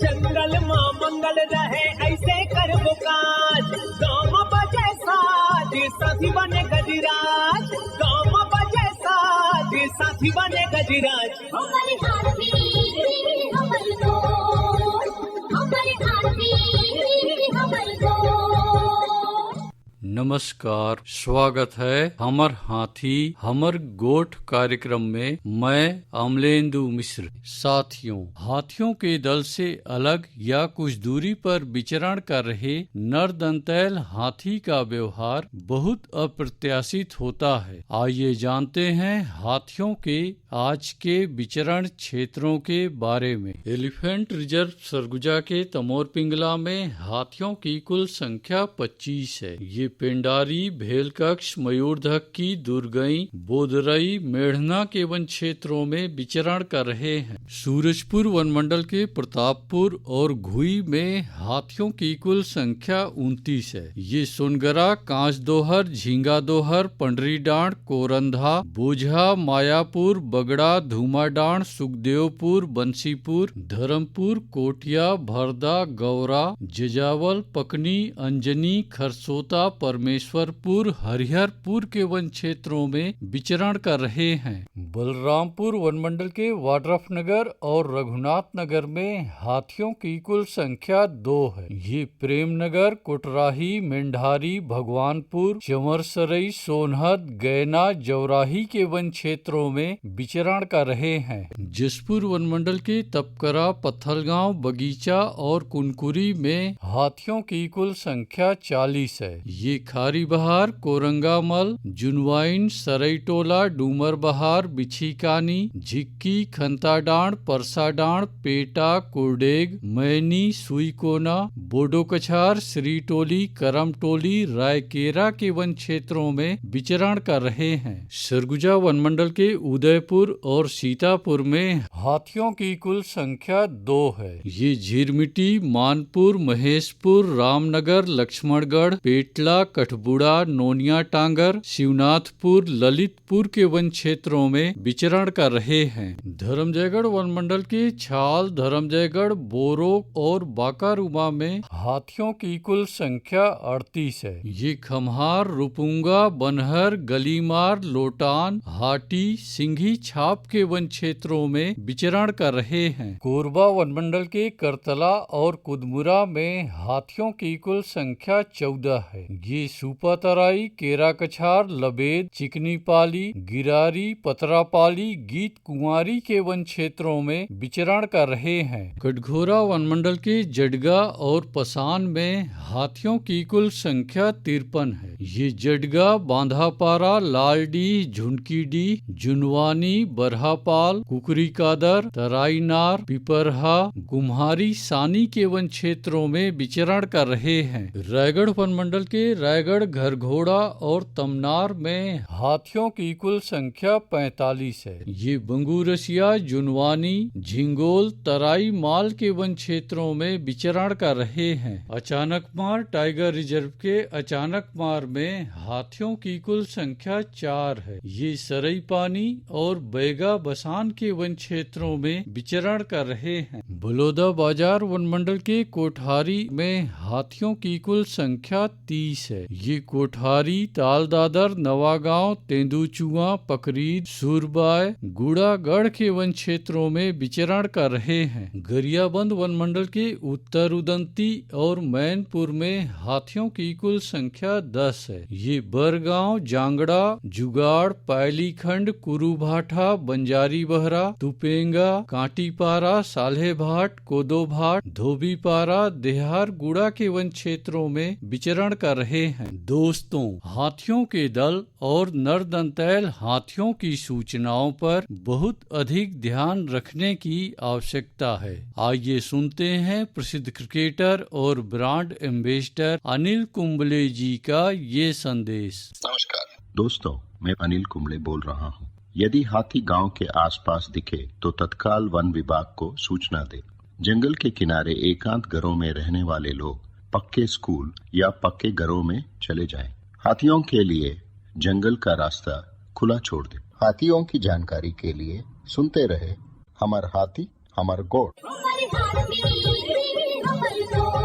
जंगल मां मंगल रहे ऐसे कर काज, गाँव बजे साज साथी बने गजराज, गाँव बजे साज साथी बने गजराज। हमारे हाथी हमारे दोस्त, हमारे हाथी हमारे दोस्त। नमस्कार, स्वागत है हमर हाथी हमर गोठ कार्यक्रम में। मैं अमलेंदु मिश्र। साथियों, हाथियों के दल से अलग या कुछ दूरी पर विचरण कर रहे नर दंतैल हाथी का व्यवहार बहुत अप्रत्याशित होता है। आइए जानते हैं हाथियों के आज के विचरण क्षेत्रों के बारे में। एलिफेंट रिजर्व सरगुजा के तमोर पिंगला में हाथियों की कुल संख्या 25 है। ये पेंडारी, भेलकक्ष, मयूरधक की, दुर्गई, बोदरई, मेढ़ना के वन क्षेत्रों में विचरण कर रहे हैं। सूरजपुर वनमंडल के प्रतापपुर और घुई में हाथियों की कुल संख्या 29 है। ये सोनगरा, कांच दोहर, झींगा दोहर, पंडरी डांड, कोरंधा, बोझा, मायापुर, बगड़ा, धूमाडांड, सुखदेवपुर, बंसीपुर, धर्मपुर, कोटिया, भरदा, गौरा, जजावल, पकनी, अंजनी, खरसोता, परमेश्वरपुर, हरिहरपुर के वन क्षेत्रों में विचरण कर रहे हैं। बलरामपुर वनमंडल के वाड्रफनगर और रघुनाथ नगर में हाथियों की कुल संख्या 2 है। ये प्रेमनगर, कोटराही, मेंढारी, भगवानपुर, चमरसरई, सोनहद, गैना, जौराही के वन क्षेत्रों में विचरण कर रहे हैं। जसपुर वनमंडल के तपकरा, पत्थलगांव, बगीचा और कुनकुरी में हाथियों की कुल संख्या 40 है। ये खारी बहार, कोरंगामल, जुनवाइन, सरईटोला, डूमर बहार, बिछीकानी, झिक्की, खंताडांड, परसाडांड, पेटा, कुरडेग, मैनी, सुईकोना, बोडोकछार, श्रीटोली, करमटोली, रायकेरा के वन क्षेत्रों में विचरण कर रहे हैं। सरगुजा वनमंडल के उदयपुर और सीतापुर में हाथियों की कुल संख्या 2 है। ये झिरमिटी, मानपुर, महेशपुर, रामनगर, लक्ष्मणगढ़, पेटला, कठबुड़ा, नोनिया टांगर, शिवनाथपुर, ललितपुर के वन क्षेत्रों में विचरण कर रहे हैं। धर्मजयगढ़ वनमंडल के छाल, धर्मजयगढ़, बोरो और बाकारूबा में हाथियों की कुल संख्या 38 है। ये खम्हार, रुपुंगा, बनहर, गलीमार, लोटान, हाटी, सिंघी छाप के वन क्षेत्रों में विचरण कर रहे हैं। कोरबा वनमंडल के करतला और कुदमुरा में हाथियों की कुल संख्या 14 है। ये सुपातराई, केराकछार, लबेद, चिकनी पाली, गिरारी, पतरापाली, गीत कुंवारी के वन क्षेत्रों में विचरण कर रहे हैं। कटघोरा वनमंडल के जडगा और पसान में हाथियों की कुल संख्या 53 है। ये जडगा, बांधापारा, लालडी, झुनकीडी, जुनवानी, बरहापाल, कुकरीकादर, तराईनार, पिपरहा, गुम्हारी, सानी के वन क्षेत्रों में विचरण कर रहे हैं। रायगढ़ वनमंडल के रायगढ़, घरघोड़ा और तमनार में हाथियों की कुल संख्या 45 है। ये बंगूरसिया, जुनवानी, झिंगोल, तराई माल के वन क्षेत्रों में विचरण कर रहे हैं। अचानकमार टाइगर रिजर्व के अचानकमार में हाथियों की कुल संख्या 4 है। ये सरई पानी और बैगा बसान के वन क्षेत्रों में विचरण कर रहे हैं। बलौदा बाजार वनमंडल के कोठारी में हाथियों की कुल संख्या 30 है। ये कोठारी, तालदादर, नवागांव, तेंदुचुआ, पकरीद, सूरबाय, गुड़ागढ़ के वन क्षेत्रों में विचरण कर रहे हैं। गरियाबंद वनमंडल के उत्तर उदंती और मैनपुर में हाथियों की कुल संख्या 10 है। ये बरगांव, जांगड़ा, जुगाड़, पायलीखंड, कुरुभाठा, बंजारी बहरा, तुपेंगा, कांटीपारा, साल्हेभाट, कोदोभाट, धोबीपारा, देहार गुड़ा के वन क्षेत्रों में विचरण कर रहे हैं। दोस्तों, हाथियों के दल और नरदंतैल हाथियों की सूचनाओं पर बहुत अधिक ध्यान रखने की आवश्यकता है। आइए सुनते हैं प्रसिद्ध क्रिकेटर और ब्रांड एम्बेसडर अनिल कुंबले जी का ये संदेश। नमस्कार दोस्तों, मैं अनिल कुंबले बोल रहा हूँ। यदि हाथी गांव के आसपास दिखे तो तत्काल वन विभाग को सूचना दे। जंगल के किनारे एकांत घरों में रहने वाले लोग पक्के स्कूल या पक्के घरों में चले जाएं। हाथियों के लिए जंगल का रास्ता खुला छोड़ दे। हाथियों की जानकारी के लिए सुनते रहे हमर हाथी हमर गोठ। हमर हाथी हमर गोठ।